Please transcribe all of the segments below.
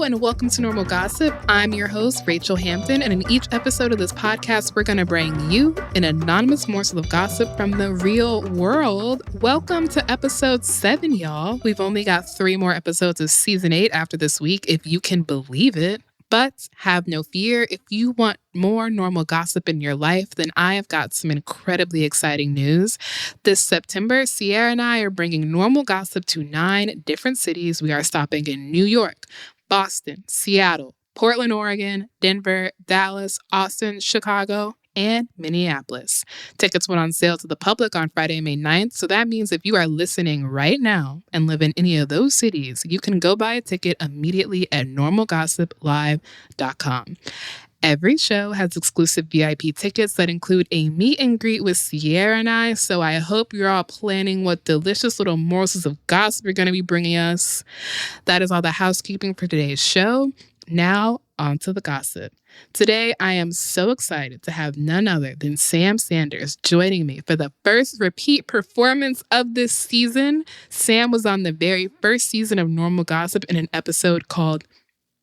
and welcome to Normal Gossip. I'm your host, Rachel Hampton, and in each episode of this podcast, we're going to bring you an anonymous morsel of gossip from the real world. Welcome to episode 7, y'all. We've only got 3 more episodes of season 8 after this week, if you can believe it. But have no fear, if you want more normal gossip in your life, then I have got some incredibly exciting news. This September, Sierra and I are bringing normal gossip to 9 different cities. We are stopping in New York, Boston, Seattle, Portland, Oregon, Denver, Dallas, Austin, Chicago, and Minneapolis. Tickets went on sale to the public on Friday, May 9th. So that means if you are listening right now and live in any of those cities, you can go buy a ticket immediately at normalgossiplive.com. Every show has exclusive VIP tickets that include a meet and greet with Sierra and I, so I hope you're all planning what delicious little morsels of gossip you're going to be bringing us. That is all the housekeeping for today's show. Now, on to the gossip. Today, I am so excited to have none other than Sam Sanders joining me for the first repeat performance of this season. Sam was on the very first season of Normal Gossip in an episode called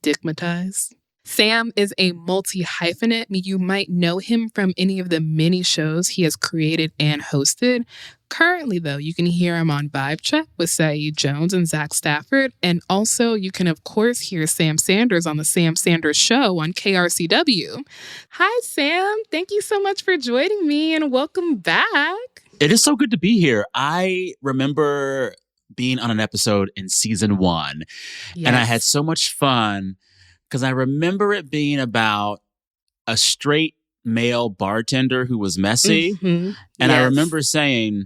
Digmatized. Sam is a multi-hyphenate. You might know him from any of the many shows he has created and hosted. Currently, though, you can hear him on Vibe Check with Saeed Jones and Zach Stafford. And also, you can, of course, hear Sam Sanders on The Sam Sanders Show on KRCW. Hi, Sam. Thank you so much for joining me and welcome back. It is so good to be here. I remember being on an episode in season 1, and I had so much fun because I remember it being about a straight male bartender who was messy. Mm-hmm. And I remember saying,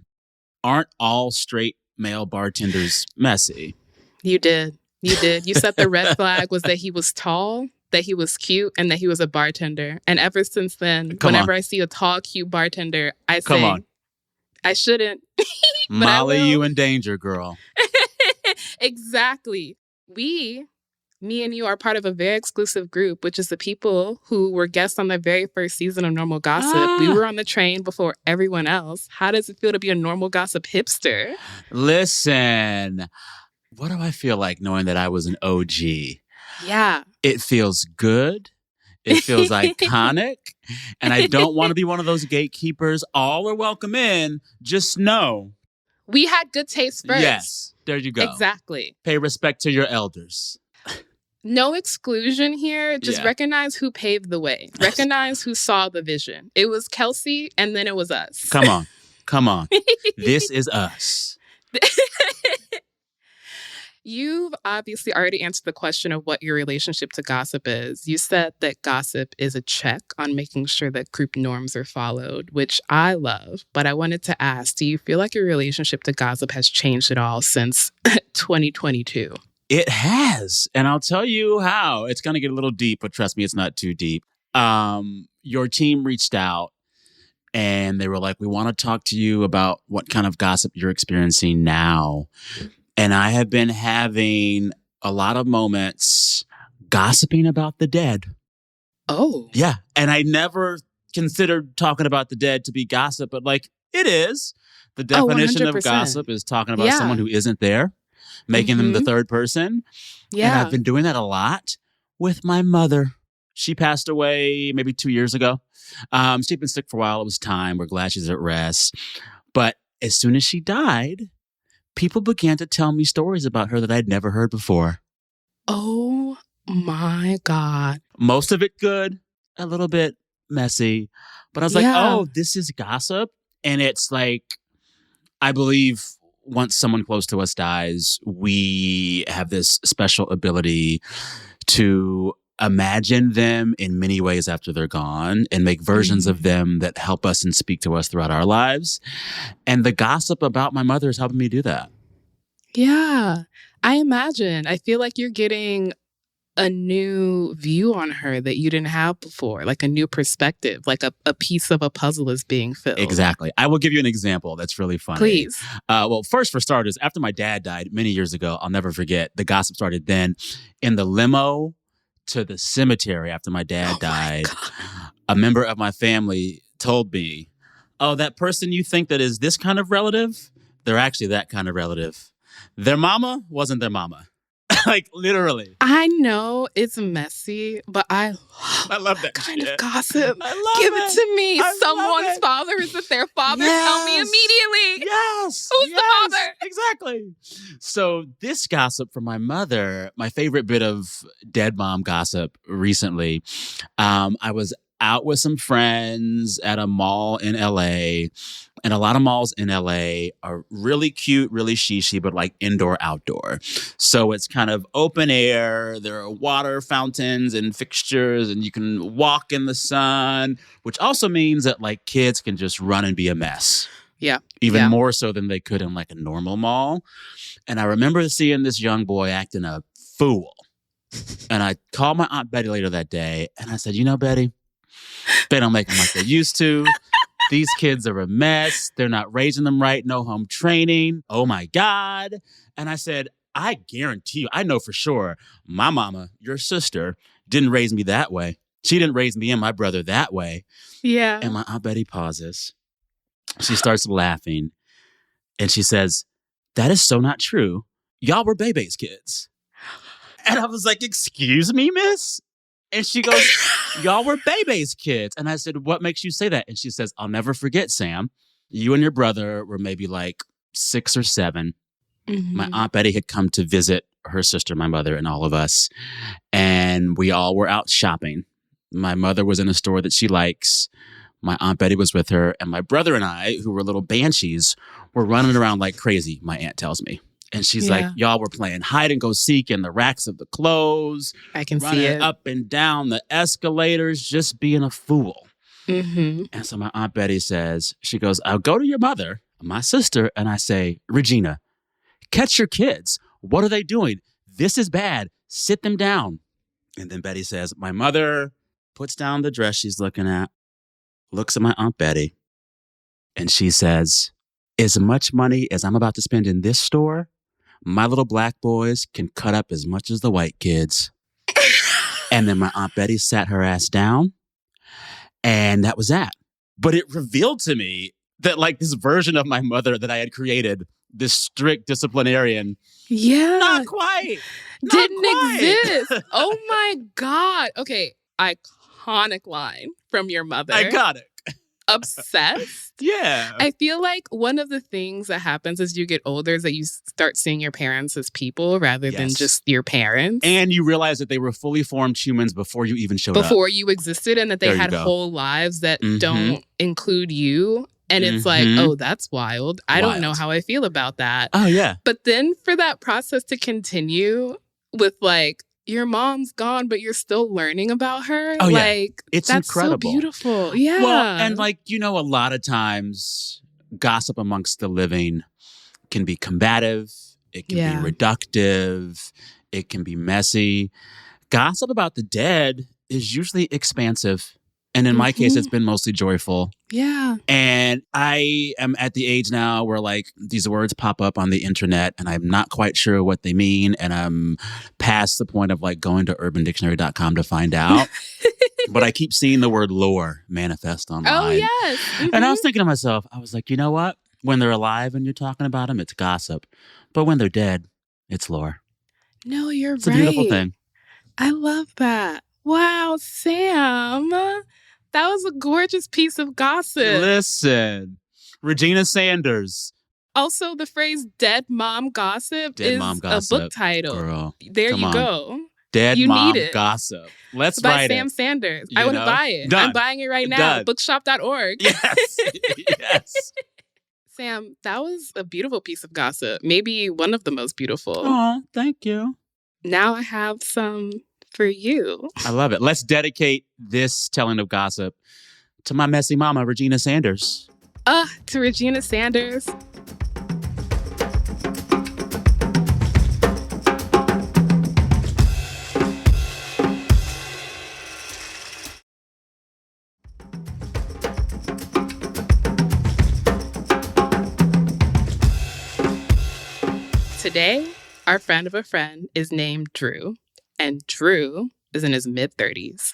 aren't all straight male bartenders messy? You did. You did. You said the red flag was that he was tall, that he was cute, and that he was a bartender. And ever since then, whenever I see a tall, cute bartender, I say, I shouldn't. Molly, you in danger, girl. Exactly. Me and you are part of a very exclusive group, which is the people who were guests on the very first season of Normal Gossip. We were on the train before everyone else. How does it feel to be a Normal Gossip hipster? Listen, what do I feel like knowing that I was an OG? Yeah. It feels good. It feels iconic. And I don't want to be one of those gatekeepers. All are welcome in. Just know. We had good taste first. Yes. There you go. Exactly. Pay respect to your elders. No exclusion here. Just recognize who paved the way. Recognize who saw the vision. It was Kelsey, and then it was us. Come on. Come on. This is us. You've obviously already answered the question of what your relationship to gossip is. You said that gossip is a check on making sure that group norms are followed, which I love. But I wanted to ask, do you feel like your relationship to gossip has changed at all since 2022? It has. And I'll tell you how. It's going to get a little deep, but trust me, it's not too deep. Your team reached out and they were like, we want to talk to you about what kind of gossip you're experiencing now. And I have been having a lot of moments gossiping about the dead. Oh. Yeah. And I never considered talking about the dead to be gossip, but like it is. The definition of gossip is talking about someone who isn't there. Making them the third person. Yeah. And I've been doing that a lot with my mother. She passed away maybe 2 years ago. She'd been sick for a while. It was time. We're glad she's at rest. But as soon as she died, people began to tell me stories about her that I'd never heard before. Oh, my God. Most of it good, a little bit messy. But I was like, oh, this is gossip. And it's like, I believe once someone close to us dies, we have this special ability to imagine them in many ways after they're gone and make versions of them that help us and speak to us throughout our lives. And the gossip about my mother is helping me do that. Yeah, I imagine. I feel like you're getting a new view on her that you didn't have before, like a new perspective, like a piece of a puzzle is being filled. Exactly. I will give you an example that's really funny. Please. Well, first, for starters, after my dad died many years ago, I'll never forget, the gossip started then. In the limo to the cemetery after my dad died, a member of my family told me, oh, that person you think that is this kind of relative, they're actually that kind of relative. Their mama wasn't their mama. Like, literally. I know it's messy, but I love that kind shit. of gossip. I love Give it to me. I Someone's father isn't their father. Tell me immediately. Yes. Who's the father? Exactly. So this gossip from my mother, my favorite bit of dead mom gossip recently, I was out with some friends at a mall in LA. And a lot of malls in LA are really cute, really shishy, but like indoor, outdoor. So it's kind of open air. There are water fountains and fixtures, and you can walk in the sun, which also means that like kids can just run and be a mess. Yeah. Even more so than they could in like a normal mall. And I remember seeing this young boy acting a fool. And I called my Aunt Betty later that day, and I said, you know, Betty, they don't make them like they used to. These kids are a mess. They're not raising them right. No home training. Oh, my God. And I said, I guarantee you, I know for sure, my mama, your sister, didn't raise me that way. She didn't raise me and my brother that way. Yeah. And my Aunt Betty pauses. She starts laughing. And she says, that is so not true. Y'all were Bebe's kids. And I was like, excuse me, miss? And she goes, y'all were Bebe's kids. And I said, what makes you say that? And she says, I'll never forget, Sam. You and your brother were maybe like 6 or 7. Mm-hmm. My Aunt Betty had come to visit her sister, my mother, and all of us. And we all were out shopping. My mother was in a store that she likes. My Aunt Betty was with her. And my brother and I, who were little banshees, were running around like crazy, my aunt tells me. And she's like, y'all were playing hide and go seek in the racks of the clothes. I can see it. Up and down the escalators, just being a fool. Mm-hmm. And so my Aunt Betty says, she goes, I'll go to your mother, my sister, and I say, Regina, catch your kids. What are they doing? This is bad. Sit them down. And then Betty says, my mother puts down the dress she's looking at, looks at my Aunt Betty, and she says, as much money as I'm about to spend in this store, my little black boys can cut up as much as the white kids. And then my Aunt Betty sat her ass down, and that was that. But it revealed to me that like this version of my mother that I had created, this strict disciplinarian, not quite. Didn't exist. Oh my God. Okay, iconic line from your mother. Iconic. Obsessed. Yeah. I feel like one of the things that happens as you get older is that you start seeing your parents as people rather than just your parents. And you realize that they were fully formed humans before you even showed up. Before you existed, and that they had whole lives that don't include you. And it's like, oh, that's wild. I don't know how I feel about that. Oh, yeah. But then for that process to continue with like, your mom's gone, but you're still learning about her. Oh, yeah. Like, it's that's incredible. So beautiful. Yeah. Well, and like, you know, a lot of times gossip amongst the living can be combative. It can be reductive. It can be messy. Gossip about the dead is usually expansive. And in my case, it's been mostly joyful. Yeah. And I am at the age now where like these words pop up on the internet and I'm not quite sure what they mean. And I'm past the point of like going to urbandictionary.com to find out. But I keep seeing the word lore manifest online. Oh, yes. Mm-hmm. And I was thinking to myself, I was like, you know what? When they're alive and you're talking about them, it's gossip. But when they're dead, it's lore. No, you're It's a beautiful thing. I love that. Wow, Sam. That was a gorgeous piece of gossip. Listen, Regina Sanders. Also, the phrase dead mom gossip is a book title. Girl, there you go. Dead mom gossip. Let's write it. By Sam Sanders. I want to buy it. Done. I'm buying it right now. Done. Bookshop.org. Yes. Yes. Sam, that was a beautiful piece of gossip. Maybe one of the most beautiful. Oh, thank you. Now I have some for you. I love it. Let's dedicate this telling of gossip to my messy mama, Regina Sanders. To Regina Sanders. Today, our friend of a friend is named Drew, and Drew is in his mid-30s.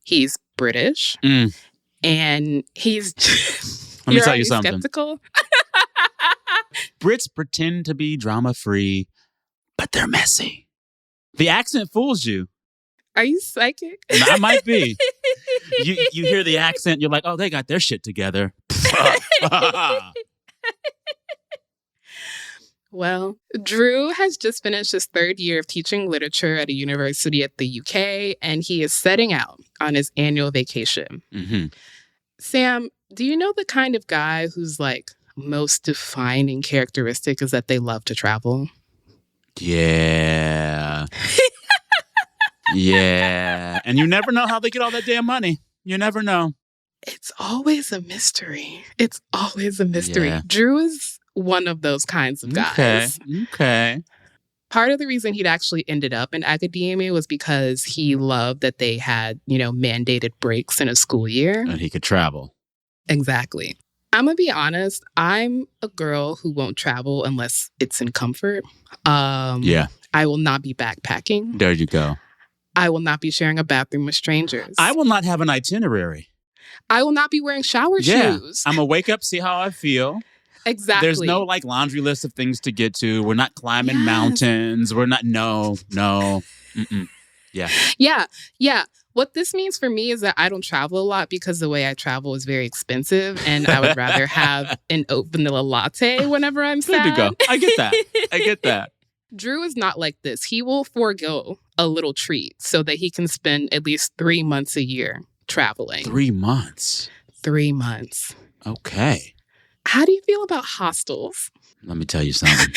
He's British, and he's... Let me tell you something. Skeptical? Brits pretend to be drama-free, but they're messy. The accent fools you. Are you psychic? I might be. You hear the accent, you're like, oh, they got their shit together. Well, Drew has just finished his 3rd year of teaching literature at a university at the UK, and he is setting out on his annual vacation. Mm-hmm. Sam, do you know the kind of guy whose most defining characteristic is that they love to travel? Yeah. Yeah. And you never know how they get all that damn money. You never know. It's always a mystery. Yeah. Drew is one of those kinds of guys. Okay. Part of the reason he'd actually ended up in academia was because he loved that they had, mandated breaks in a school year. And he could travel. Exactly. I'm going to be honest. I'm a girl who won't travel unless it's in comfort. Yeah. I will not be backpacking. There you go. I will not be sharing a bathroom with strangers. I will not have an itinerary. I will not be wearing shower shoes. I'm going to wake up, see how I feel. Exactly. There's no laundry list of things to get to. We're not climbing mountains. We're not, no. Mm-mm. Yeah. What this means for me is that I don't travel a lot because the way I travel is very expensive, and I would rather have an oat vanilla latte whenever I'm sad. There you go. I get that. Drew is not like this. He will forego a little treat so that he can spend at least 3 months a year traveling. 3 months? 3 months. Okay. How do you feel about hostels? Let me tell you something.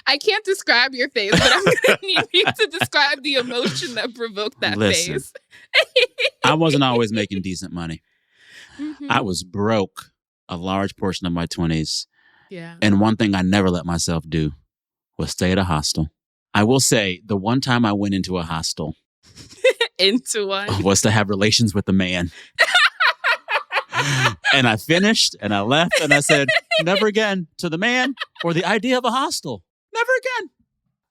I can't describe your face, but I'm going to need you to describe the emotion that provoked that face. I wasn't always making decent money. Mm-hmm. I was broke a large portion of my 20s. Yeah. And one thing I never let myself do was stay at a hostel. I will say the one time I went into a hostel into one was to have relations with a man. And I finished and I left and I said, never again to the man or the idea of a hostel. Never again.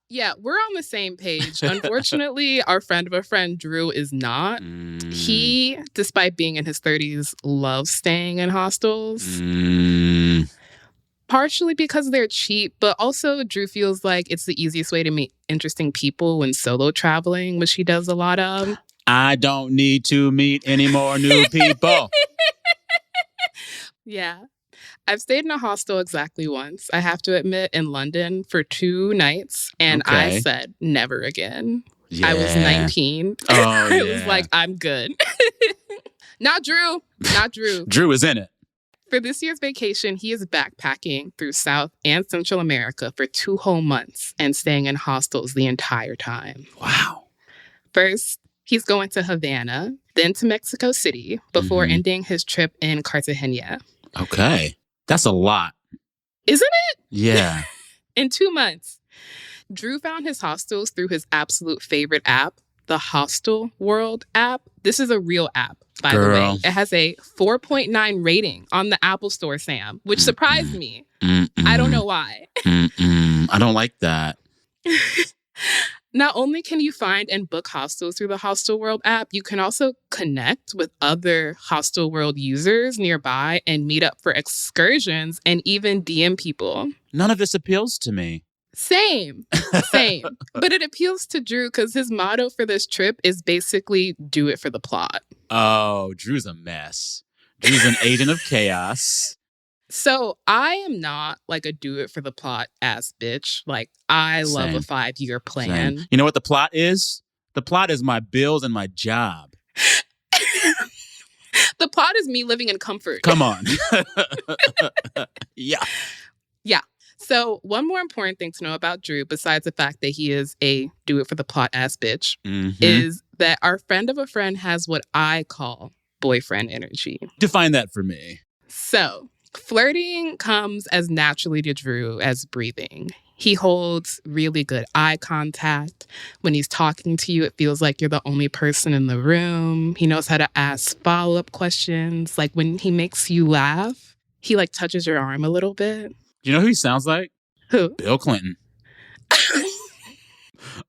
Yeah, we're on the same page. Unfortunately, our friend of a friend, Drew, is not. He, despite being in his 30s, loves staying in hostels. Partially because they're cheap, but also Drew feels like it's the easiest way to meet interesting people when solo traveling, which he does a lot of. I don't need to meet any more new people. Yeah. I've stayed in a hostel exactly once, I have to admit, in London for 2 nights. And I said, never again. Yeah. I was 19. Oh, I was like, I'm good. Not Drew. Drew is in it. For this year's vacation, he is backpacking through South and Central America for 2 whole months and staying in hostels the entire time. Wow. First, he's going to Havana, then to Mexico City, before ending his trip in Cartagena. Okay. That's a lot. Isn't it? Yeah. In 2 months. Drew found his hostels through his absolute favorite app, the Hostel World app. This is a real app, by the way. It has a 4.9 rating on the Apple Store, Sam, which surprised me. I don't know why. I don't like that. Not only can you find and book hostels through the Hostel World app, you can also connect with other Hostel World users nearby and meet up for excursions and even DM people. None of this appeals to me. Same. But it appeals to Drew because his motto for this trip is basically do it for the plot. Oh, Drew's a mess. Drew's an agent of chaos. So I am not like a do it for the plot ass bitch. Like I love a 5-year plan. Same. You know what the plot is? The plot is my bills and my job. The plot is me living in comfort. Come on. Yeah. So one more important thing to know about Drew, besides the fact that he is a do it for the plot ass bitch, is that our friend of a friend has what I call boyfriend energy. Define that for me. So flirting comes as naturally to Drew as breathing. He holds really good eye contact. When he's talking to you, it feels like you're the only person in the room. He knows how to ask follow-up questions. Like when he makes you laugh, he like touches your arm a little bit. You know who he sounds like? Who? Bill Clinton.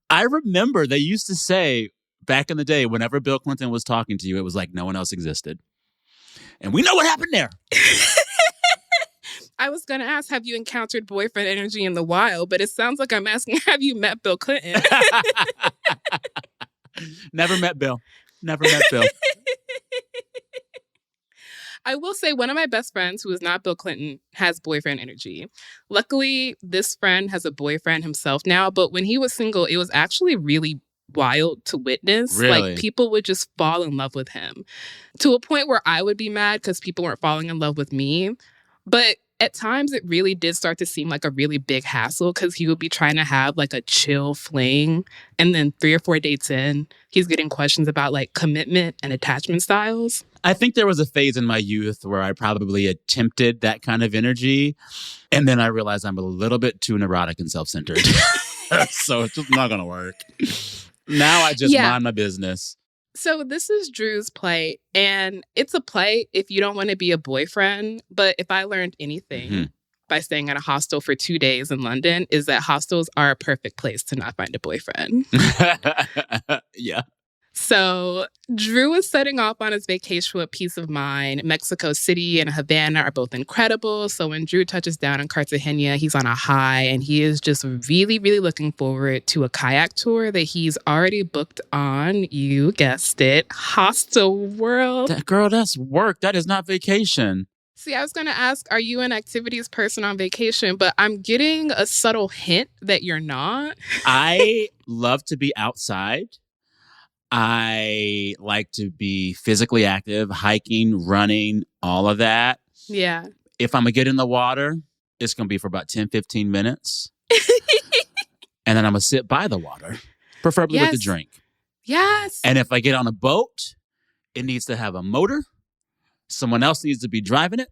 I remember they used to say back in the day, whenever Bill Clinton was talking to you, it was like no one else existed. And we know what happened there. I was going to ask, have you encountered boyfriend energy in the wild? But it sounds like I'm asking, have you met Bill Clinton? Never met Bill. Never met Bill. I will say one of my best friends, who is not Bill Clinton, has boyfriend energy. Luckily, this friend has a boyfriend himself now, but when he was single, it was actually really wild to witness. Really? Like, people would just fall in love with him to a point where I would be mad because people weren't falling in love with me. But at times, it really did start to seem like a really big hassle because he would be trying to have like a chill fling. And then 3 or 4 dates in, he's getting questions about like commitment and attachment styles. I think there was a phase in my youth where I probably attempted that kind of energy. And then I realized I'm a little bit too neurotic and self-centered. So it's just not going to work. Now I just mind my business. So this is Drew's play, and it's a play if you don't want to be a boyfriend. But if I learned anything by staying at a hostel for 2 days in London, is that hostels are a perfect place to not find a boyfriend. Yeah. So Drew is setting off on his vacation with peace of mind. Mexico City and Havana are both incredible. So when Drew touches down in Cartagena, he's on a high, and he is just really, really looking forward to a kayak tour that he's already booked on, you guessed it, Hostel World. Girl, that's work. That is not vacation. See, I was going to ask, are you an activities person on vacation? But I'm getting a subtle hint that you're not. I love to be outside. I like to be physically active, hiking, running, all of that. Yeah. If I'm going to get in the water, it's going to be for about 10, 15 minutes. And then I'm going to sit by the water, preferably with a drink. Yes. And if I get on a boat, it needs to have a motor. Someone else needs to be driving it.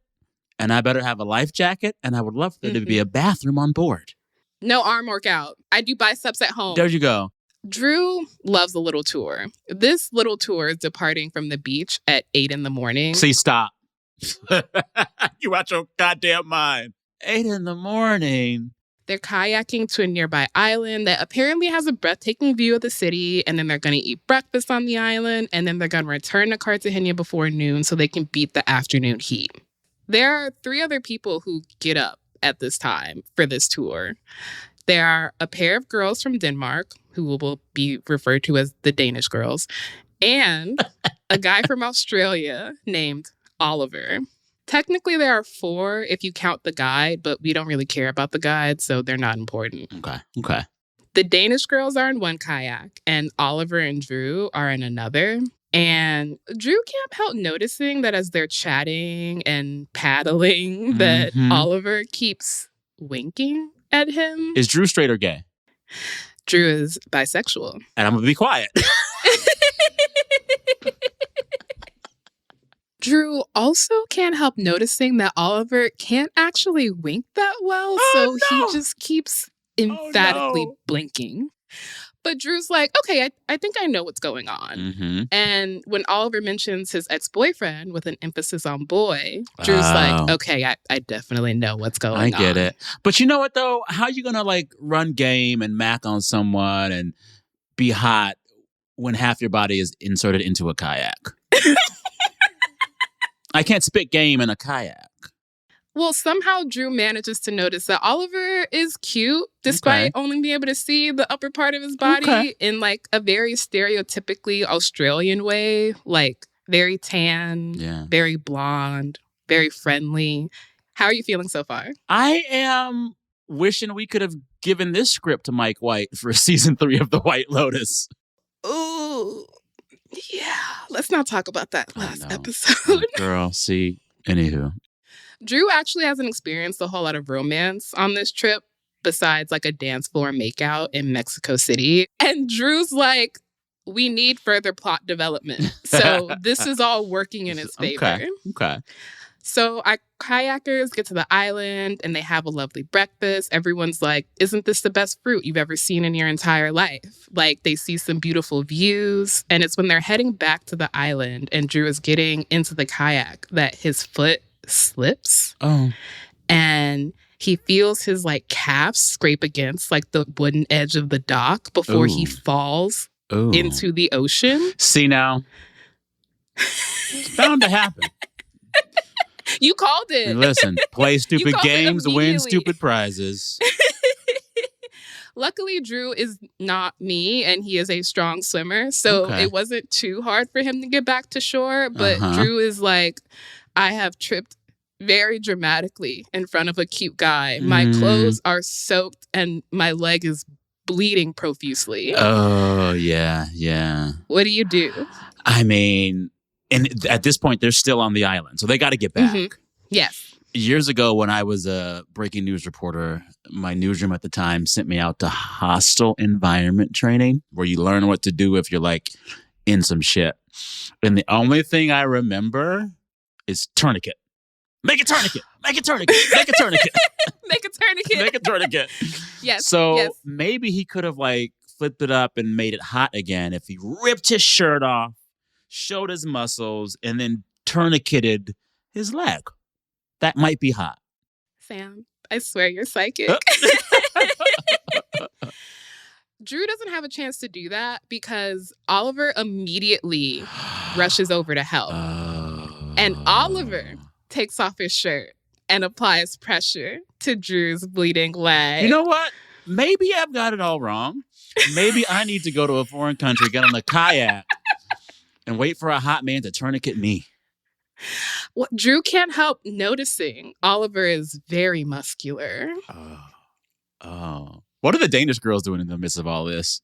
And I better have a life jacket. And I would love for there to be a bathroom on board. No arm workout. I do biceps at home. There you go. Drew loves a little tour. This little tour is departing from the beach at 8 a.m. See, stop. You out your goddamn mind. 8 a.m. They're kayaking to a nearby island that apparently has a breathtaking view of the city, and then they're going to eat breakfast on the island, and then they're going to return to Cartagena before noon so they can beat the afternoon heat. There are 3 other people who get up at this time for this tour. There are a pair of girls from Denmark, who will be referred to as the Danish girls, and a guy from Australia named Oliver. Technically, there are 4 if you count the guide, but we don't really care about the guide, so they're not important. Okay. The Danish girls are in one kayak, and Oliver and Drew are in another. And Drew can't help noticing that as they're chatting and paddling, that Oliver keeps winking at him. Is Drew straight or gay? Drew is bisexual. And I'm going to be quiet. Drew also can't help noticing that Oliver can't actually wink that well, he just keeps emphatically blinking. But Drew's like, okay, I think I know what's going on. And when Oliver mentions his ex-boyfriend with an emphasis on boy, Drew's like, okay, I definitely know what's going on. I get it. But you know what, though? How are you going to, like, run game and mac on someone and be hot when half your body is inserted into a kayak? I can't spit game in a kayak. Well, somehow Drew manages to notice that Oliver is cute, despite only being able to see the upper part of his body in like a very stereotypically Australian way, like very tan, very blonde, very friendly. How are you feeling so far? I am wishing we could have given this script to Mike White for season 3 of The White Lotus. Ooh, yeah. Let's not talk about that last episode. Girl, see, anywho. Drew actually hasn't experienced a whole lot of romance on this trip besides like a dance floor makeout in Mexico City. And Drew's like, we need further plot development. So this is all working in his favor. Okay. So our kayakers get to the island and they have a lovely breakfast. Everyone's like, isn't this the best fruit you've ever seen in your entire life? Like they see some beautiful views. And it's when they're heading back to the island and Drew is getting into the kayak that his foot slips. And he feels his like calves scrape against like the wooden edge of the dock before he falls into the ocean. See now, it's bound to happen. You called it. Listen, play stupid games, win stupid prizes. Luckily, Drew is not me, and he is a strong swimmer, so it wasn't too hard for him to get back to shore. But Drew is like, I have tripped very dramatically in front of a cute guy. My clothes are soaked, and my leg is bleeding profusely. Oh, yeah, yeah. What do you do? I mean, and at this point, they're still on the island, so they got to get back. Mm-hmm. Yes. Years ago, when I was a breaking news reporter, my newsroom at the time sent me out to hostile environment training, where you learn what to do if you're like in some shit. And the only thing I remember is tourniquet. Make a tourniquet. Make a tourniquet. Make a tourniquet. Make a tourniquet. Make a tourniquet. Yes. So maybe he could have like flipped it up and made it hot again if he ripped his shirt off, showed his muscles, and then tourniqueted his leg. That might be hot. Sam, I swear you're psychic. Drew doesn't have a chance to do that because Oliver immediately rushes over to help. And Oliver takes off his shirt and applies pressure to Drew's bleeding leg. You know what? Maybe I've got it all wrong. Maybe I need to go to a foreign country, get on a kayak, and wait for a hot man to tourniquet me. Well, Drew can't help noticing Oliver is very muscular. Oh. What are the Danish girls doing in the midst of all this?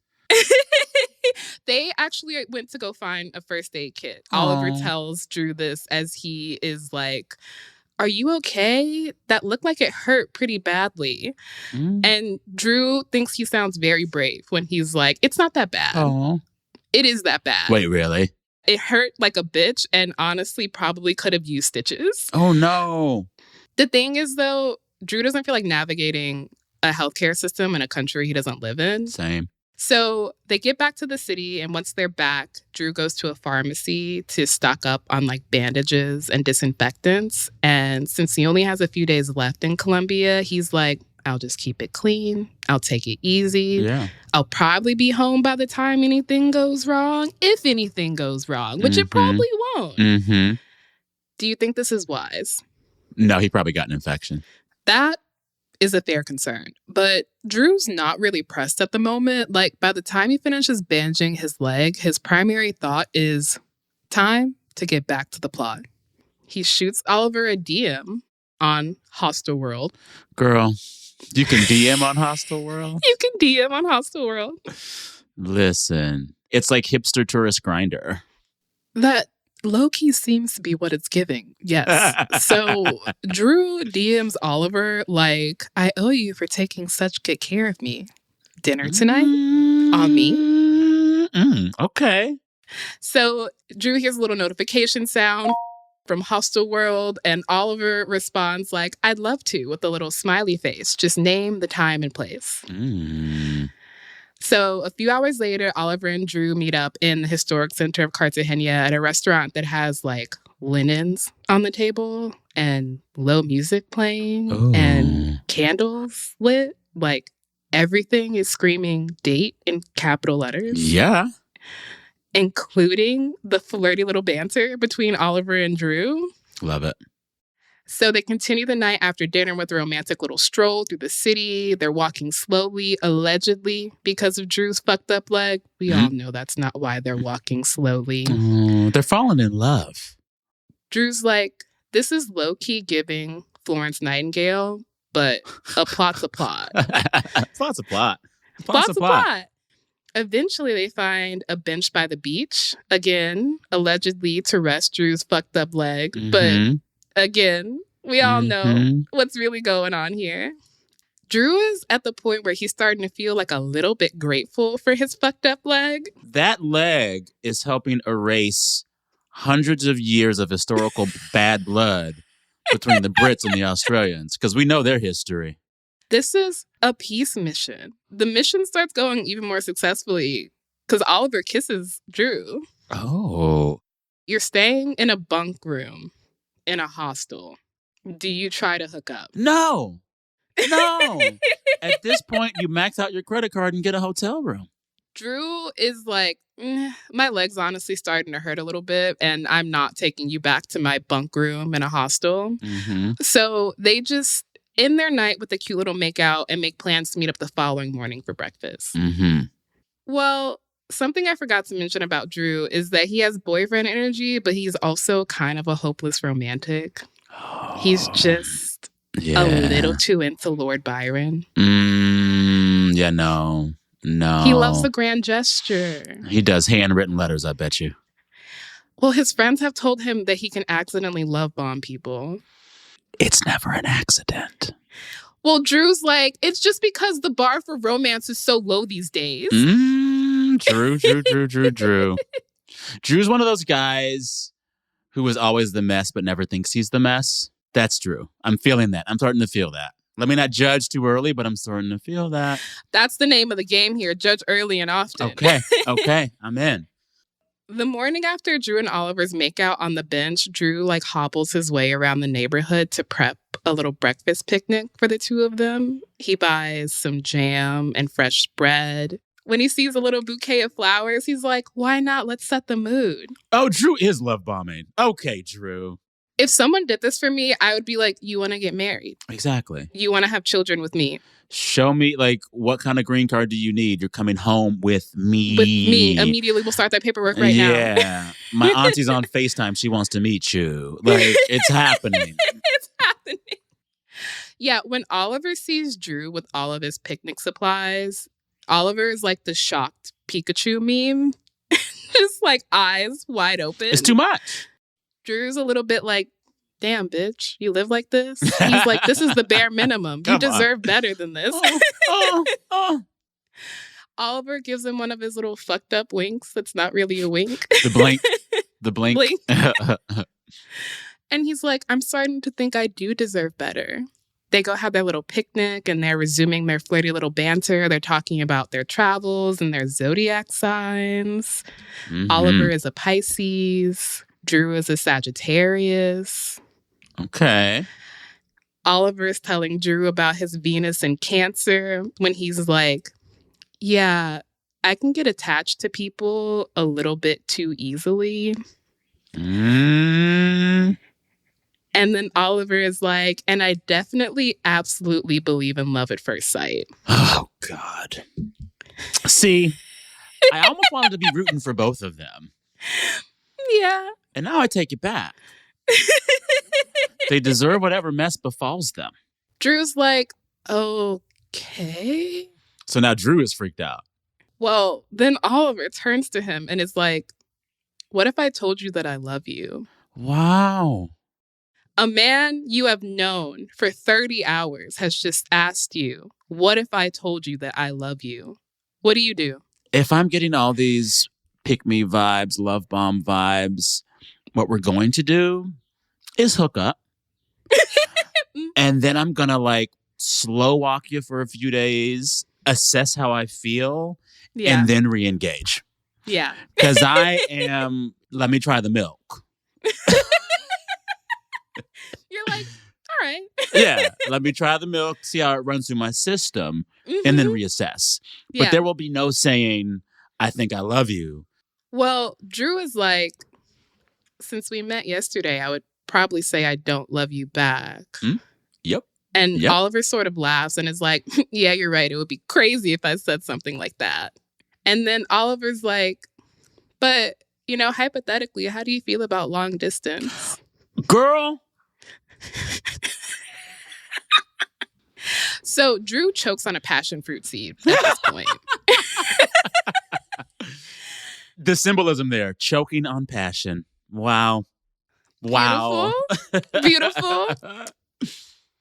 They actually went to go find a first aid kit. Oliver tells Drew this as he is like, are you okay? That looked like it hurt pretty badly. And Drew thinks he sounds very brave when he's like, it's not that bad. It is that bad. Wait, really? It hurt like a bitch and honestly probably could have used stitches. Oh, no. The thing is, though, Drew doesn't feel like navigating a healthcare system in a country he doesn't live in. Same. So they get back to the city, and once they're back, Drew goes to a pharmacy to stock up on like bandages and disinfectants. And since he only has a few days left in Colombia, he's like, I'll just keep it clean. I'll take it easy. Yeah. I'll probably be home by the time anything goes wrong, if anything goes wrong, which it probably won't. Do you think this is wise? No, he probably got an infection. That is a fair concern. But Drew's not really pressed at the moment. Like, by the time he finishes bandaging his leg, his primary thought is time to get back to the plot. He shoots Oliver a DM on Hostel World. Girl, you can DM on Hostel World? You can DM on Hostel World. Listen, it's like hipster tourist grinder. That low-key seems to be what it's giving. Yes. So Drew DMs Oliver like, I owe you for taking such good care of me. Dinner tonight? On me? Okay. So Drew hears a little notification sound from Hostel World, and Oliver responds like, I'd love to, with a little smiley face. Just name the time and place. So a few hours later, Oliver and Drew meet up in the historic center of Cartagena at a restaurant that has like linens on the table and low music playing and candles lit. Like everything is screaming date in capital letters. Yeah. Including the flirty little banter between Oliver and Drew. Love it. So they continue the night after dinner with a romantic little stroll through the city. They're walking slowly, allegedly, because of Drew's fucked up leg. We all know that's not why they're walking slowly. They're falling in love. Drew's like, this is low-key giving Florence Nightingale, but a plot's a plot. Plot's a plot. Plot's a plot. Eventually, they find a bench by the beach, again, allegedly to rest Drew's fucked up leg. But again, we all know what's really going on here. Drew is at the point where he's starting to feel like a little bit grateful for his fucked up leg. That leg is helping erase hundreds of years of historical bad blood between the Brits and the Australians, because we know their history. This is a peace mission. The mission starts going even more successfully because Oliver kisses Drew. Oh. You're staying in a bunk room in a hostel. Do you try to hook up? No. At this point, you max out your credit card and get a hotel room. Drew is like, my leg's honestly starting to hurt a little bit, and I'm not taking you back to my bunk room in a hostel. Mm-hmm. So they just end their night with a cute little makeout and make plans to meet up the following morning for breakfast. Mm-hmm. Well, something I forgot to mention about Drew is that he has boyfriend energy, but he's also kind of a hopeless romantic. He's just a little too into Lord Byron. Yeah, no. He loves the grand gesture. He does handwritten letters, I bet you. Well, his friends have told him that he can accidentally love bomb people. It's never an accident. Well, Drew's like, it's just because the bar for romance is so low these days. Drew. Drew's one of those guys who is always the mess but never thinks he's the mess. That's Drew. I'm feeling that. I'm starting to feel that. Let me not judge too early, but I'm starting to feel that. That's the name of the game here. Judge early and often. Okay. I'm in. The morning after Drew and Oliver's makeout on the bench, Drew hobbles his way around the neighborhood to prep a little breakfast picnic for the two of them. He buys some jam and fresh bread. When he sees a little bouquet of flowers, he's like, why not? Let's set the mood. Oh, Drew is love bombing. Okay, Drew. If someone did this for me, I would be like, you want to get married? Exactly. You want to have children with me? Show me, what kind of green card do you need? You're coming home with me. With me. Immediately, we'll start that paperwork right now. Yeah. My auntie's on FaceTime. She wants to meet you. It's happening. It's happening. Yeah, when Oliver sees Drew with all of his picnic supplies, Oliver is like the shocked Pikachu meme. Just eyes wide open. It's too much. Drew's a little bit like, damn, bitch, you live like this? He's like, this is the bare minimum. You deserve better than this. Oliver gives him one of his little fucked up winks that's not really a wink. The blink. And he's like, I'm starting to think I do deserve better. They go have their little picnic and they're resuming their flirty little banter. They're talking about their travels and their zodiac signs. Mm-hmm. Oliver is a Pisces. Drew is a Sagittarius. Okay. Oliver is telling Drew about his Venus in Cancer when he's like, yeah, I can get attached to people a little bit too easily. And then Oliver is like, and I definitely, absolutely believe in love at first sight. Oh, God. See, I almost wanted to be rooting for both of them. Yeah. And now I take it back. They deserve whatever mess befalls them. Drew's like, okay. So now Drew is freaked out. Well, then Oliver turns to him and is like, what if I told you that I love you? Wow. A man you have known for 30 hours has just asked you, what if I told you that I love you? What do you do? If I'm getting all these pick-me vibes, love bomb vibes, what we're going to do is hook up. And then I'm going to slow walk you for a few days, assess how I feel, and then re-engage. Yeah. Because I am, let me try the milk. You're like, all right. Yeah, let me try the milk, see how it runs through my system, and then reassess. Yeah. But there will be no saying, I think I love you. Well, Drew is like, since we met yesterday, I would probably say I don't love you back. Yep. And Oliver sort of laughs and is like, yeah, you're right. It would be crazy if I said something like that. And then Oliver's like, but, hypothetically, how do you feel about long distance? Girl. So Drew chokes on a passion fruit seed at this point. The symbolism there, choking on passion. Wow. Beautiful.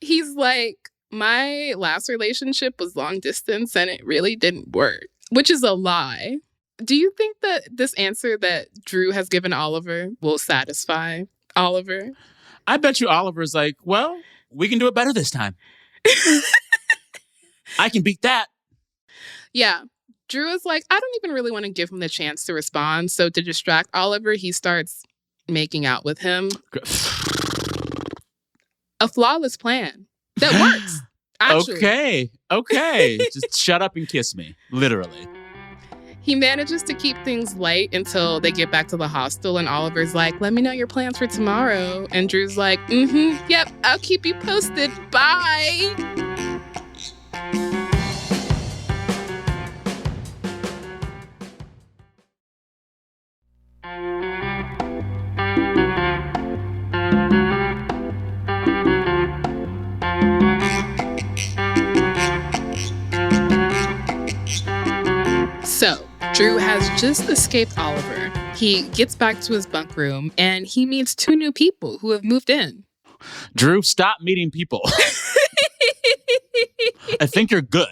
He's like, my last relationship was long distance and it really didn't work, which is a lie. Do you think that this answer that Drew has given Oliver will satisfy Oliver? I bet you Oliver's like, well, we can do it better this time. I can beat that. Yeah. Drew is like, I don't even really want to give him the chance to respond. So to distract Oliver, he starts making out with him. A flawless plan that works. Actually. Okay. Just shut up and kiss me. Literally. He manages to keep things light until they get back to the hostel, and Oliver's like, let me know your plans for tomorrow. And Drew's like, yep, I'll keep you posted. Bye. So, Drew has just escaped Oliver. He gets back to his bunk room and he meets two new people who have moved in. Drew, stop meeting people. I think you're good.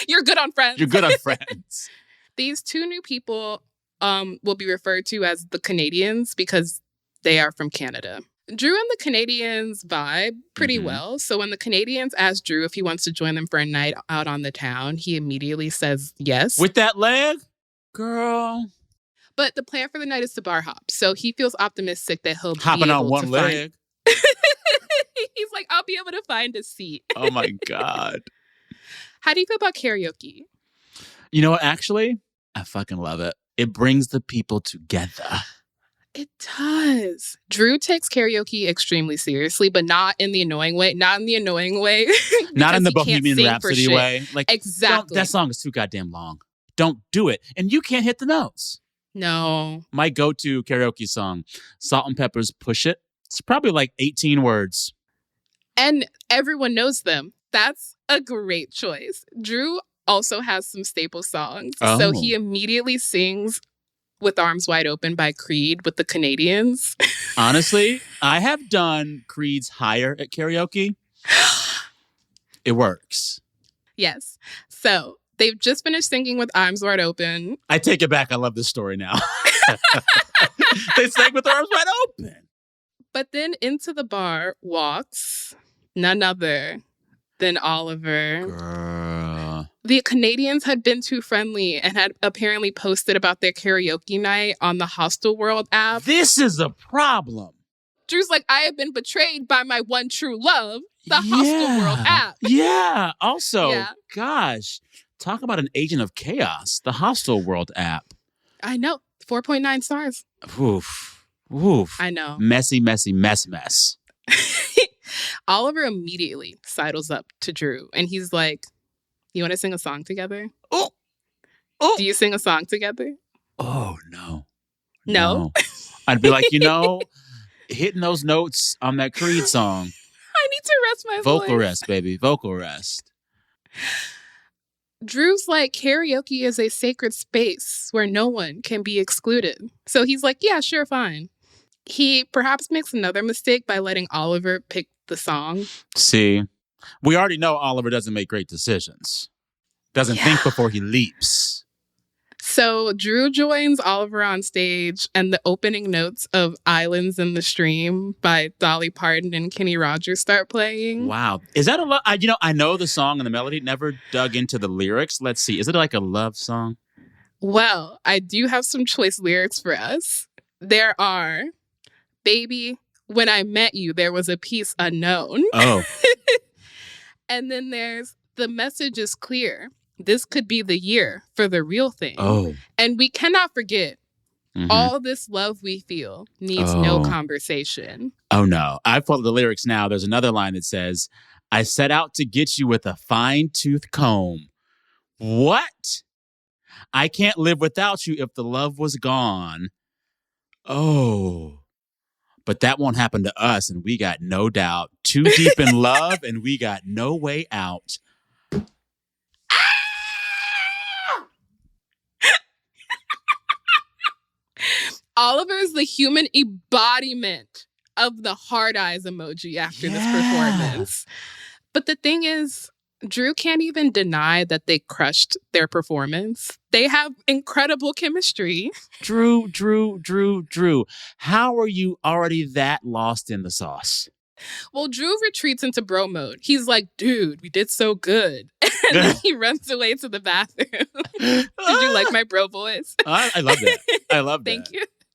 You're good on friends. You're good on friends. These two new people will be referred to as the Canadians because they are from Canada. Drew and the Canadians vibe pretty well. So when the Canadians ask Drew if he wants to join them for a night out on the town, he immediately says yes. With that leg? Girl. But the plan for the night is to bar hop. So he feels optimistic that he'll hopping be able on one to leg. He's like, I'll be able to find a seat. Oh my God. How do you feel about karaoke? You know what? Actually, I fucking love it. It brings the people together. It does. Drew takes karaoke extremely seriously, but not in the annoying way. Not in the annoying way. Not in the Bohemian Rhapsody way. Like, exactly. That song is too goddamn long. Don't do it. And you can't hit the notes. No. My go-to karaoke song, Salt and Pepper's Push It. It's probably like 18 words. And everyone knows them. That's a great choice. Drew also has some staple songs. Oh. So he immediately sings With Arms Wide Open by Creed with the Canadians. Honestly, I have done Creed's Higher at karaoke. It works. Yes. So they've just finished singing With Arms Wide Open. I take it back. I love this story now. They sang With Arms Wide Open. But then into the bar walks none other than Oliver. Girl. The Canadians had been too friendly and had apparently posted about their karaoke night on the Hostel World app. This is a problem. Drew's like, I have been betrayed by my one true love, the Hostel World app. Yeah. Also, gosh, talk about an agent of chaos, the Hostel World app. I know. 4.9 stars. Oof. I know. Messy, messy, mess. Oliver immediately sidles up to Drew and he's like, you want to sing a song together? Oh. Do you sing a song together? Oh, no. No? I'd be like, hitting those notes on that Creed song. I need to rest my voice. Vocal rest, baby. Vocal rest. Drew's like, karaoke is a sacred space where no one can be excluded. So he's like, yeah, sure, fine. He perhaps makes another mistake by letting Oliver pick the song. See, we already know Oliver doesn't make great decisions. Doesn't think before he leaps. So Drew joins Oliver on stage and the opening notes of Islands in the Stream by Dolly Parton and Kenny Rogers start playing. Wow. Is that a love? I know the song and the melody, never dug into the lyrics. Let's see. Is it like a love song? Well, I do have some choice lyrics for us. There are, baby, when I met you, there was a peace unknown. Oh. And then there's, the message is clear. This could be the year for the real thing. Oh. And we cannot forget, all this love we feel needs no conversation. Oh, no. I pulled the lyrics now. There's another line that says, I set out to get you with a fine-tooth comb. What? I can't live without you if the love was gone. Oh. But that won't happen to us, and we got no doubt. Too deep in love, and we got no way out. Oliver is the human embodiment of the hard eyes emoji after this performance. But the thing is, Drew can't even deny that they crushed their performance. They have incredible chemistry. Drew. How are you already that lost in the sauce? Well, Drew retreats into bro mode. He's like, dude, we did so good. And then he runs away to the bathroom. Did you like my bro voice? I love that. I love that.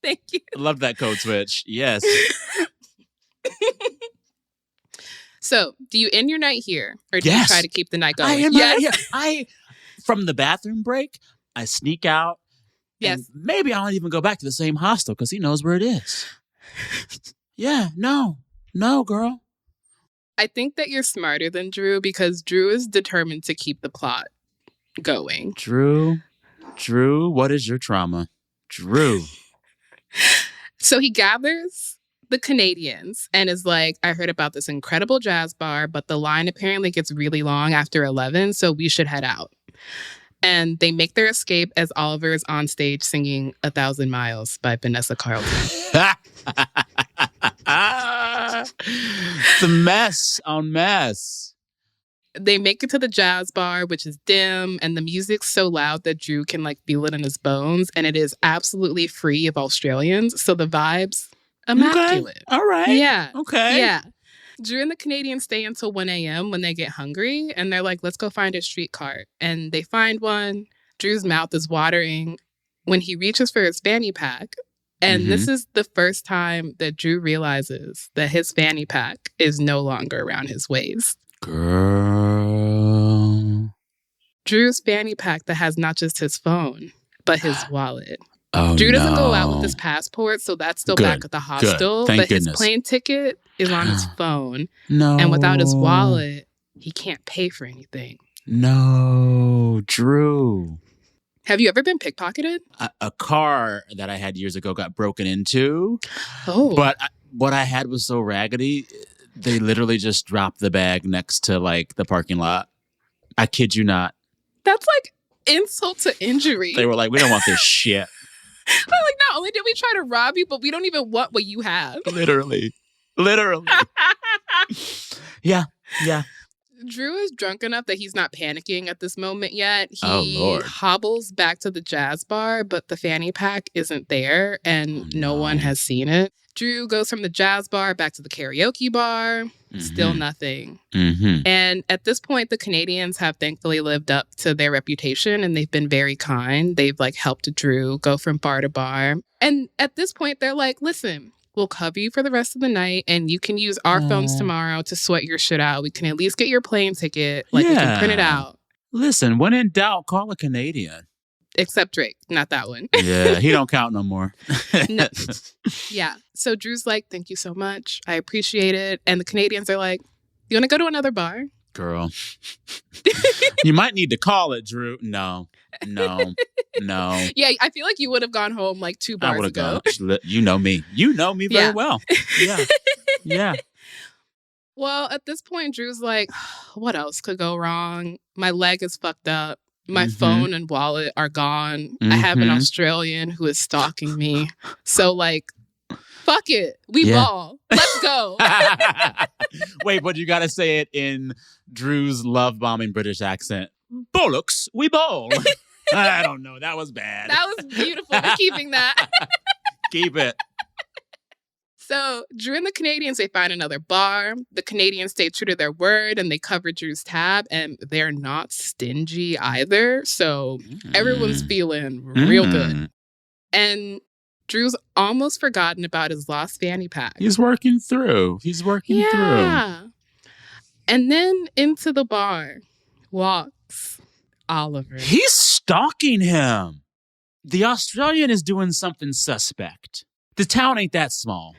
Thank you. I love that code switch. Yes. So, do you end your night here? Or do you try to keep the night going? I am. From the bathroom break, I sneak out. Yes. And maybe I don't even go back to the same hostel because he knows where it is. Yeah, no, girl. I think that you're smarter than Drew because Drew is determined to keep the plot going. Drew, what is your trauma? Drew. So he gathers the Canadians and is like, I heard about this incredible jazz bar, but the line apparently gets really long after 11, so we should head out. And they make their escape as Oliver is on stage singing 1,000 Miles by Vanessa Carlton. The mess on mess. They make it to the jazz bar, which is dim, and the music's so loud that Drew can like feel it in his bones, and it is absolutely free of Australians, so the vibes immaculate. Okay. All right. Yeah. Okay. Yeah. Drew and the Canadians stay until 1 a.m. when they get hungry, and they're like, let's go find a street cart. And they find one. Drew's mouth is watering when he reaches for his fanny pack. And this is the first time that Drew realizes that his fanny pack is no longer around his waist. Girl. Drew's fanny pack that has not just his phone, but his wallet. Oh, Drew doesn't go out with his passport, so that's still back at the hostel. Thank but goodness. His plane ticket is on his phone. No. And without his wallet, he can't pay for anything. No, Drew. Have you ever been pickpocketed? A car that I had years ago got broken into. Oh. But what I had was so raggedy, they literally just dropped the bag next to like the parking lot. I kid you not. That's like insult to injury. They were like, we don't want this shit. They're like, not only did we try to rob you, but we don't even want what you have. Literally. Yeah. Drew is drunk enough that he's not panicking at this moment yet. He Lord. hobbles back to the jazz bar, but the fanny pack isn't there and no one has seen it. Drew goes from the jazz bar back to the karaoke bar. Still nothing. And at this point, the Canadians have thankfully lived up to their reputation and they've been very kind. They've like helped Drew go from bar to bar. And at this point, they're like, listen, we'll cover you for the rest of the night and you can use our phones tomorrow to sweat your shit out. We can at least get your plane ticket. Like we can print it out. Listen, when in doubt, call a Canadian. Except Drake, not that one. Yeah, he don't count no more. No. Yeah. So Drew's like, thank you so much. I appreciate it. And the Canadians are like, you want to go to another bar? Girl. You might need to call it, Drew. No. Yeah, I feel like you would have gone home like 2 bars ago. Gone. You know me. You know me very well. Yeah. Well, at this point, Drew's like, what else could go wrong? My leg is fucked up. My phone and wallet are gone. I have an Australian who is stalking me. So, like, fuck it. We ball. Let's go. Wait, but you got to say it in Drew's love-bombing British accent. Bollocks, we ball. I don't know. That was bad. That was beautiful. We're keeping that. Keep it. So Drew and the Canadians, they find another bar. The Canadians stay true to their word and they cover Drew's tab and they're not stingy either. So everyone's feeling real good. And Drew's almost forgotten about his lost fanny pack. He's working through. Yeah. And then into the bar walks Oliver. He's stalking him. The Australian is doing something suspect. The town ain't that small.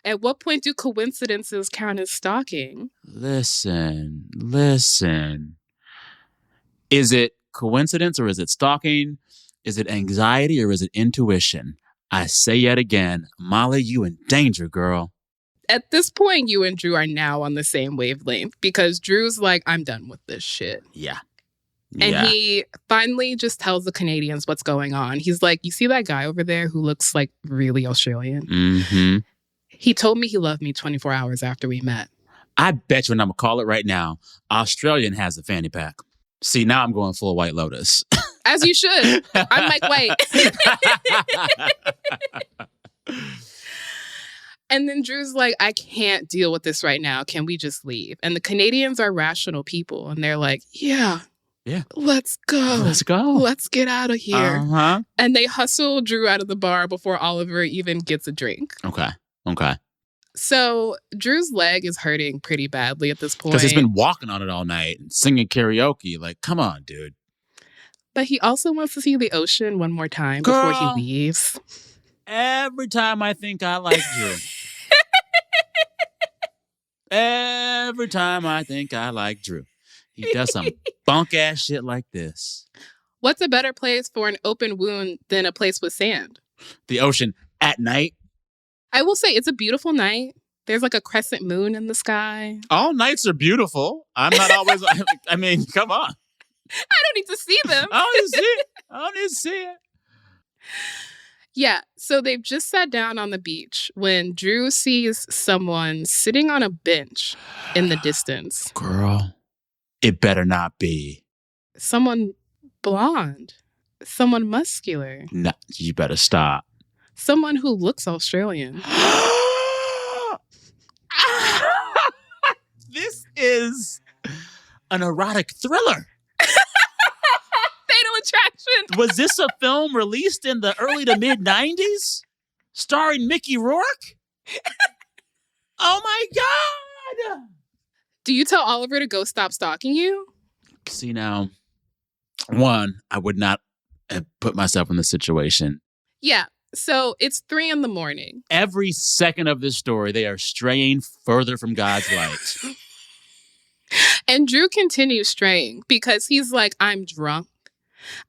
At what point do coincidences count as stalking? Listen. Is it coincidence or is it stalking? Is it anxiety or is it intuition? I say yet again, Molly, you in danger, girl. At this point, you and Drew are now on the same wavelength because Drew's like, I'm done with this shit. Yeah. And he finally just tells the Canadians what's going on. He's like, you see that guy over there who looks like really Australian? He told me he loved me 24 hours after we met. I bet you, and I'm going to call it right now, Australian has a fanny pack. See, now I'm going full White Lotus. As you should. I'm Mike White. And then Drew's like, I can't deal with this right now. Can we just leave? And the Canadians are rational people. And they're like, yeah. Let's go. Let's get out of here. And they hustle Drew out of the bar before Oliver even gets a drink. Okay. So Drew's leg is hurting pretty badly at this point. Because he's been walking on it all night and singing karaoke. Like, come on, dude. But he also wants to see the ocean one more time before he leaves. Every time I think I like Drew. Every time I think I like Drew. He does some bunk-ass shit like this. What's a better place for an open wound than a place with sand? The ocean at night. I will say it's a beautiful night. There's like a crescent moon in the sky. All nights are beautiful. I'm not always... I mean, come on. I don't need to see them. I don't need to see it. I don't need to see it. Yeah, so they've just sat down on the beach when Drew sees someone sitting on a bench in the distance. Girl, it better not be. Someone blonde. Someone muscular. No, you better stop. Someone who looks Australian. This is an erotic thriller. Fatal Attraction. Was this a film released in the early to mid 90s? Starring Mickey Rourke? Oh my God! Do you tell Oliver to go stop stalking you? See now, one, I would not have put myself in this situation. Yeah. So it's 3 a.m. Every second of this story, they are straying further from God's light. And Drew continues straying because he's like, I'm drunk.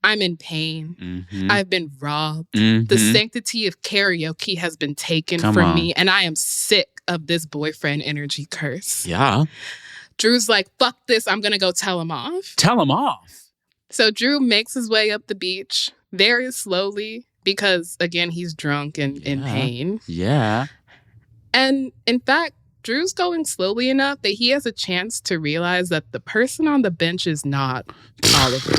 I'm in pain. Mm-hmm. I've been robbed. Mm-hmm. The sanctity of karaoke has been taken from me. And I am sick of this boyfriend energy curse. Yeah. Drew's like, fuck this. I'm going to go tell him off. Tell him off. So Drew makes his way up the beach very slowly because, again, he's drunk and in pain. Yeah. And in fact, Drew's going slowly enough that he has a chance to realize that the person on the bench is not Oliver.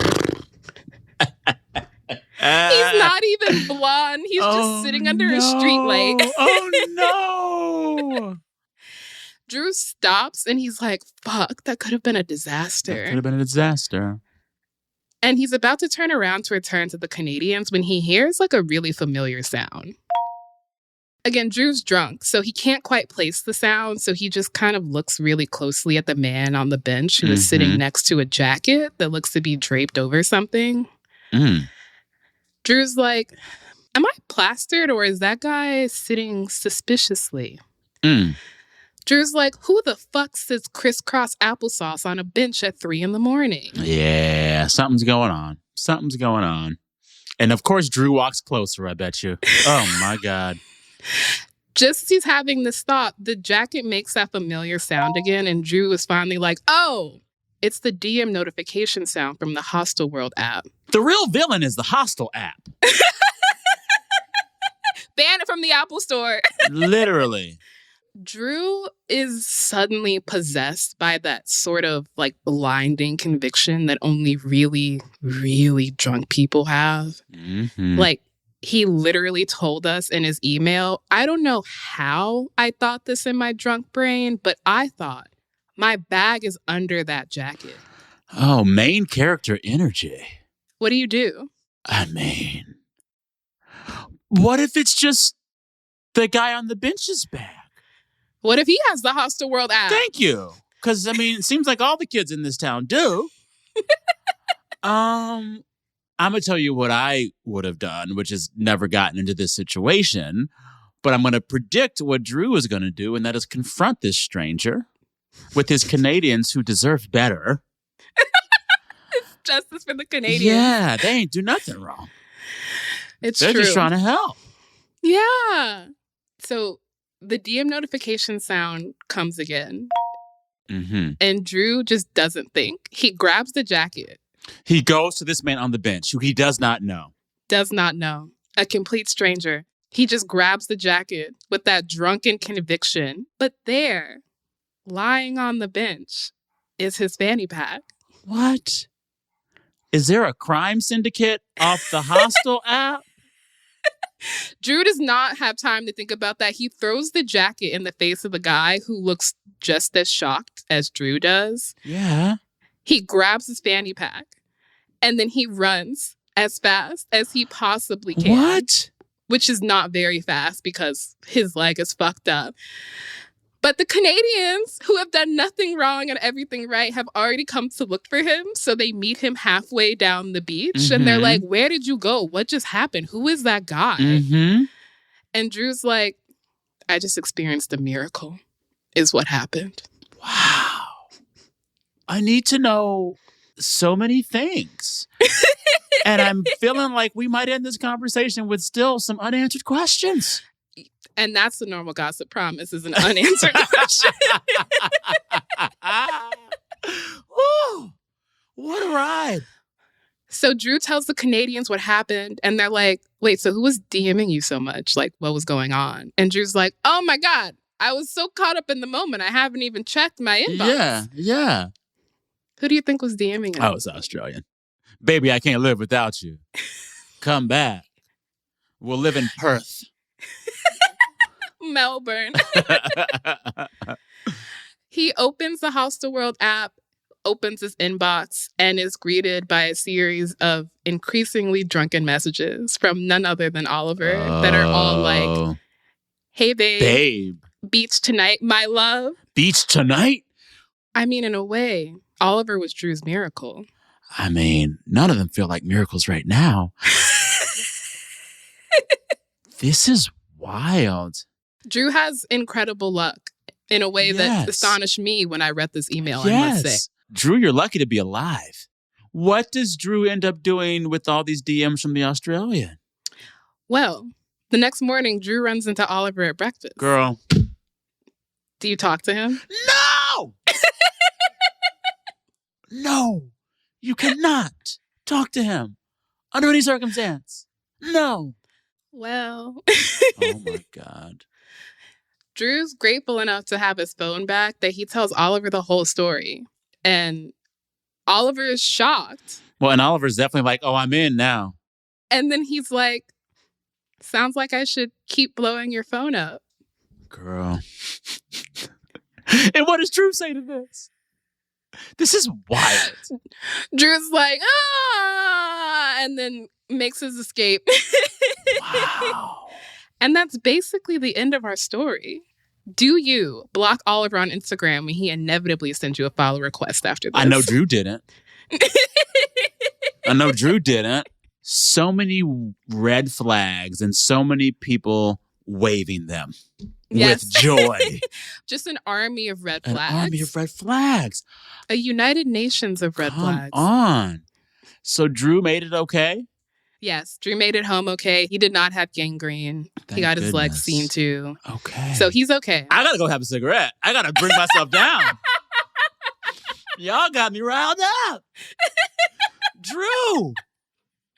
He's not even blonde. He's just sitting under a street light. Oh, no. Drew stops and he's like, fuck, that could have been a disaster. That could have been a disaster. And he's about to turn around to return to the Canadians when he hears like a really familiar sound. Again, Drew's drunk, so he can't quite place the sound. So he just kind of looks really closely at the man on the bench who is sitting next to a jacket that looks to be draped over something. Mm. Drew's like, am I plastered or is that guy sitting suspiciously? Mm. Drew's like, who the fuck sits crisscross applesauce on a bench at 3 a.m? Yeah, something's going on. Something's going on. And of course, Drew walks closer, I bet you. Oh, my God. Just as he's having this thought, the jacket makes that familiar sound again, and Drew is finally like, oh, it's the DM notification sound from the Hostel World app. The real villain is the Hostel app. Ban it from the Apple Store. Literally. Drew is suddenly possessed by that sort of like blinding conviction that only really, really drunk people have. Mm-hmm. Like, he literally told us in his email, I don't know how I thought this in my drunk brain, but I thought my bag is under that jacket. Oh, main character energy. What do you do? I mean, what if it's just the guy on the bench's bag? What if he has the Hostel World app? Thank you. Because, I mean, it seems like all the kids in this town do. I'm going to tell you what I would have done, which is never gotten into this situation. But I'm going to predict what Drew is going to do, and that is confront this stranger with his Canadians who deserve better. Justice for the Canadians. Yeah, they ain't do nothing wrong. They're just trying to help. Yeah. So the DM notification sound comes again. Mm-hmm. And Drew just doesn't think. He grabs the jacket. He goes to this man on the bench who he does not know. Does not know. A complete stranger. He just grabs the jacket with that drunken conviction. But there, lying on the bench, is his fanny pack. What? Is there a crime syndicate off the Hostel app? Drew does not have time to think about that. He throws the jacket in the face of the guy who looks just as shocked as Drew does. Yeah. He grabs his fanny pack and then he runs as fast as he possibly can. What? which is not very fast because his leg is fucked up. But the Canadians, who have done nothing wrong and everything right, have already come to look for him. So they meet him halfway down the beach and they're like, where did you go? What just happened? Who is that guy? And Drew's like, I just experienced a miracle, is what happened. Wow. I need to know so many things. And I'm feeling like we might end this conversation with still some unanswered questions. And that's the Normal Gossip promise, is an unanswered question. Woo, what a ride. So Drew tells the Canadians what happened, and they're like, wait, so who was DMing you so much? Like, what was going on? And Drew's like, oh my God, I was so caught up in the moment, I haven't even checked my inbox. Yeah. Who do you think was DMing him? I was Australian. Baby, I can't live without you. Come back. We'll live in Perth. Melbourne. He opens the Hostel World app, opens his inbox, and is greeted by a series of increasingly drunken messages from none other than Oliver that are all like, hey, babe. Beach tonight, my love. Beach tonight? I mean, in a way, Oliver was Drew's miracle. I mean, none of them feel like miracles right now. This is wild. Drew has incredible luck in a way that astonished me when I read this email, I must say. Drew, you're lucky to be alive. What does Drew end up doing with all these DMs from the Australian? Well, the next morning, Drew runs into Oliver at breakfast. Girl. Do you talk to him? No! No! You cannot talk to him under any circumstance. No. Well. Oh my God. Drew's grateful enough to have his phone back that he tells Oliver the whole story. And Oliver is shocked. Well, and Oliver's definitely like, oh, I'm in now. And then he's like, sounds like I should keep blowing your phone up. Girl. And what does Drew say to this? This is wild. Drew's like, and then makes his escape. Wow. And that's basically the end of our story. Do you block Oliver on Instagram when he inevitably sends you a follow request after this? I know Drew didn't. So many red flags and so many people waving them with joy. Just an army of red flags. An army of red flags. A United Nations of red flags. Come on. So Drew made it okay? Yes, Drew made it home okay. He did not have gangrene. He got his legs seen too. Okay. So he's okay. I gotta go have a cigarette. I gotta bring myself down. Y'all got me riled up. Drew,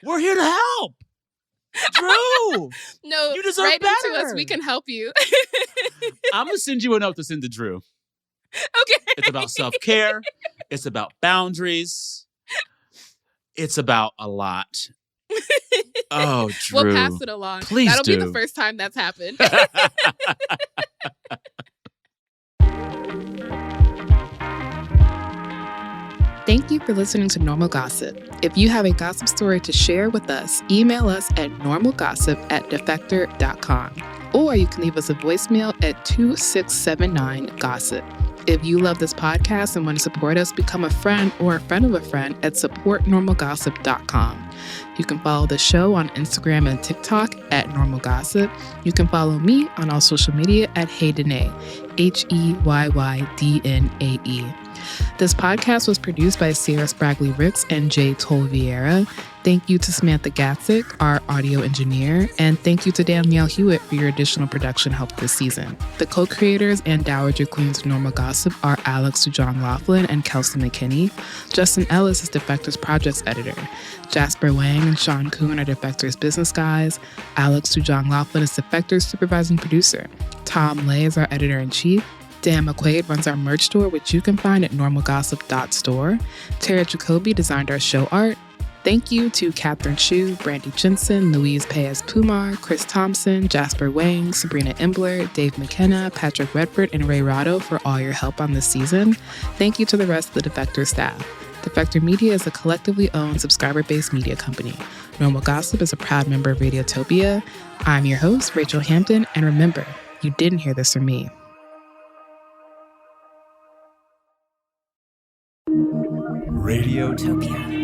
we're here to help. Drew. No, you deserve write better. into us. We can help you. I'm gonna send you a note to send to Drew. Okay. It's about self-care. It's about boundaries. It's about a lot. Oh, Drew. We'll pass it along. Please That'll do. be the first time that's happened. Thank you for listening to Normal Gossip. If you have a gossip story to share with us, email us at normalgossip@defector.com. Or you can leave us a voicemail at 2679-GOSSIP. If you love this podcast and want to support us, become a friend or a friend of a friend at supportnormalgossip.com. You can follow the show on Instagram and TikTok at Normal Gossip. You can follow me on all social media at HeyDanae, HEYYDNAE. This podcast was produced by Sierra Spragley Ricks and Jay Tolvieira. Thank you to Samantha Gatzik, our audio engineer, and thank you to Danielle Hewitt for your additional production help this season. The co-creators and Dowager Queens of Normal Gossip are Alex Sujan Laughlin and Kelsey McKinney. Justin Ellis is Defector's projects editor. Jasper Wang and Sean Kuhn are Defector's business guys. Alex Sujan Laughlin is Defector's supervising producer. Tom Lay is our editor-in-chief. Dan McQuaid runs our merch store, which you can find at normalgossip.store. Tara Jacoby designed our show art. Thank you to Catherine Shu, Brandy Jensen, Louise Paez-Pumar, Chris Thompson, Jasper Wang, Sabrina Imbler, Dave McKenna, Patrick Redford, and Ray Rado for all your help on this season. Thank you to the rest of the Defector staff. Defector Media is a collectively owned, subscriber-based media company. Normal Gossip is a proud member of Radiotopia. I'm your host, Rachel Hampton, and remember, you didn't hear this from me. Radiotopia.